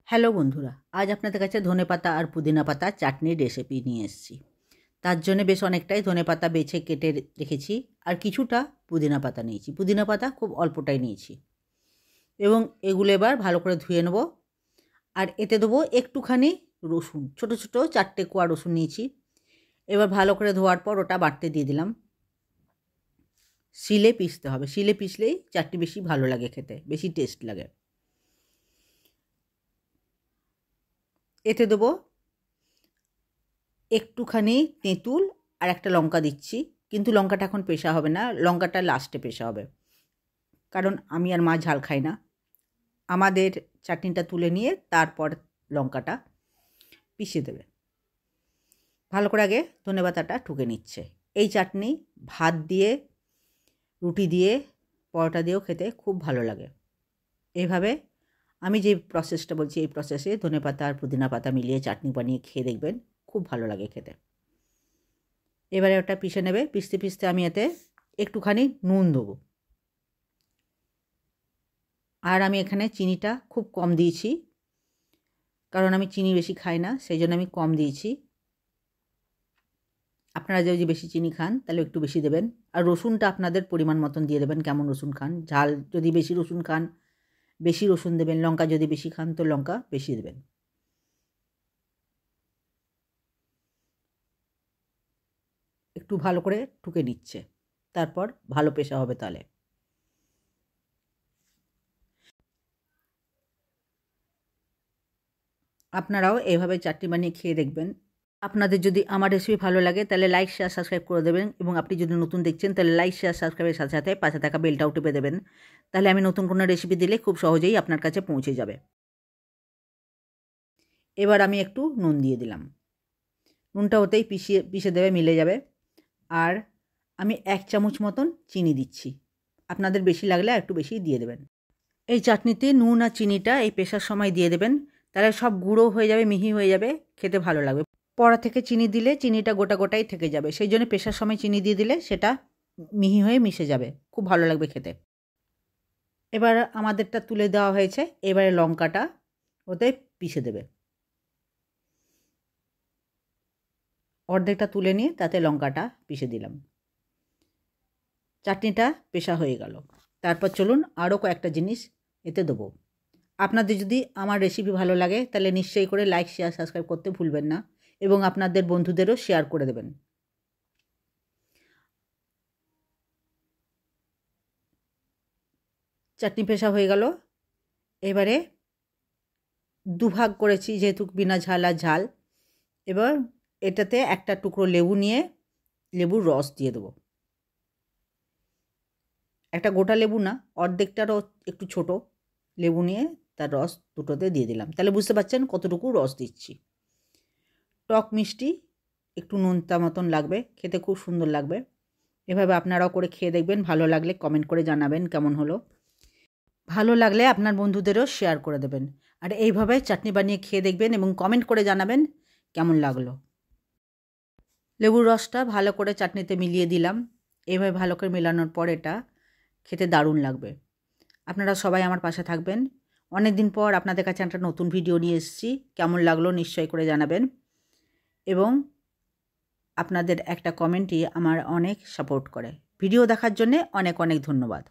Hello বন্ধুরা, আজ আপনাদের কাছে ধনেপাতা আর পুদিনা পাতা চাটনির রেসিপি নিয়ে এসেছি। তার জন্য বেশ অনেকটাই ধনেপাতা বেছে কেটে রেখেছি আর কিছুটা পুদিনা পাতা নিয়েছি। পুদিনা পাতা খুব অল্পটাই নিয়েছি এবং এগুলো এবার ভালো করে ধুয়ে নেব। আর এতে দেবো একটুখানি রসুন, ছোট ছোট 4টে কোয়া রসুন নিয়েছি। এবার ভালো করে ধোয়ার পর ওটা বাটতে দিয়ে দিলাম। শিলে পিষতে হবে, শিলে পিষলেই চাটনি বেশি ভালো লাগে খেতে, বেশি টেস্ট লাগে। এতে দেবো একটুখানি তেঁতুল আর একটা লঙ্কা দিচ্ছি, কিন্তু লঙ্কাটা এখন পেশা হবে না, লঙ্কাটা লাস্টে পেশা হবে, কারণ আমি আর মা ঝাল খাই না। আমাদের চাটনিটা তুলে নিয়ে তারপর লঙ্কাটা পিষে দেবে। ভালো করে আগে ধনেপাতাটা ঠুকে নিচ্ছে। এই চাটনি ভাত দিয়ে, রুটি দিয়ে, পরোটা দিয়েও খেতে খুব ভালো লাগে। এইভাবে আমি যে প্রসেসটা বলছি এই প্রসেসে ধনেপাতা আর পুদিনা পাতা মিলিয়ে চাটনি বানিয়ে খেয়ে দেখবেন, খুব ভালো লাগে খেতে। এবারে ওটা পিষে নেবে। পিষতে পিষতে আমি এতে একটুখানি নুন দেবো। আর আমি এখানে চিনিটা খুব কম দিয়েছি, কারণ আমি চিনি বেশি খাই না, সেই জন্য আমি কম দিয়েছি। আপনারা যদি বেশি চিনি খান তাহলে একটু বেশি দেবেন। আর রসুনটা আপনাদের পরিমাণ মতন দিয়ে দেবেন, কেমন রসুন খান। ঝাল যদি বেশি রসুন খান বেশি রসুন দেবেন, লঙ্কা যদি বেশি খান তো লঙ্কা বেশি দেবেন। একটু ভালো করে ঠুকে নিচ্ছে, তারপর ভালো পেশা হবে। তাহলে আপনারাও এইভাবে চাটনি বানিয়ে খেয়ে দেখবেন। আপনাদের যদি আমার রেসিপি ভালো লাগে তাহলে লাইক, শেয়ার, সাবস্ক্রাইব করে দেবেন। এবং আপনি যদি নতুন দেখছেন তাহলে লাইক, শেয়ার, সাবস্ক্রাইবের সাথে সাথে পাশে থাকা বেলটাও টিপে দেবেন। তাহলে আমি নতুন কোনো রেসিপি দিলে খুব সহজেই আপনার কাছে পৌঁছে যাবে। এবার আমি একটু নুন দিয়ে দিলাম। নুনটা ওতেই পিষে দেবে, মিলে যাবে। আর আমি 1 চামচ মতন চিনি দিচ্ছি। আপনাদের বেশি লাগলে একটু বেশি দিয়ে দেবেন। এই চাটনিতে নুন আর চিনিটা এই পেশার সময় দিয়ে দেবেন, তাহলে সব গুঁড়ো হয়ে যাবে, মিহি হয়ে যাবে, খেতে ভালো লাগবে। পড়া থেকে চিনি দিলে চিনিটা গোটা গোটাই থেকে যাবে, সেই জন্য পেশার সময় চিনি দিয়ে দিলে সেটা মিহি হয়ে মিশে যাবে, খুব ভালো লাগবে খেতে। এবার আমাদেরটা তুলে দেওয়া হয়েছে, এবারে লঙ্কাটা ওতে পিষে দেবে। অর্ধেকটা তুলে নিয়ে তাতে লঙ্কাটা পিষে দিলাম। চাটনিটা পেশা হয়ে গেল। তারপর চলুন আরও কয়েকটা জিনিস এতে দেবো। আপনাদের যদি আমার রেসিপি ভালো লাগে তাহলে নিশ্চয়ই করে লাইক, শেয়ার, সাবস্ক্রাইব করতে ভুলবেন না এবং আপনাদের বন্ধুদেরও শেয়ার করে দেবেন। চাটনি পেশা হয়ে গেল। এবারে দুভাগ করেছি যেহেতু বিনা ঝাল আর ঝাল। এবার এটাতে একটা টুকরো লেবু নিয়ে লেবুর রস দিয়ে দেবো। একটা গোটা লেবু না, অর্ধেকটারও একটু ছোট লেবু নিয়ে তার রস দুটোতে দিয়ে দিলাম। তাহলে বুঝতে পারছেন কতটুকু রস দিচ্ছি। টক মিষ্টি একটু নোনতা মতন লাগবে, খেতে খুব সুন্দর লাগবে। এভাবে আপনারাও করে খেয়ে দেখবেন, ভালো লাগলে কমেন্ট করে জানাবেন কেমন হলো। ভালো লাগলে আপনার বন্ধুদেরও শেয়ার করে দেবেন। আর এইভাবে চাটনি বানিয়ে খেয়ে দেখবেন এবং কমেন্ট করে জানাবেন কেমন লাগলো। লেবুর রসটা ভালো করে চাটনিতে মিলিয়ে দিলাম। এইভাবে ভালো করে মেলানোর পর এটা খেতে দারুণ লাগবে। আপনারা সবাই আমার পাশে থাকবেন। অনেক দিন পর আপনাদের কাছে একটা নতুন ভিডিও নিয়ে এসেছি, কেমন লাগলো নিশ্চয়ই করে জানাবেন। এবং আপনাদের একটা কমেন্টই আমার অনেক সাপোর্ট করে। ভিডিও দেখার জন্যে অনেক অনেক ধন্যবাদ।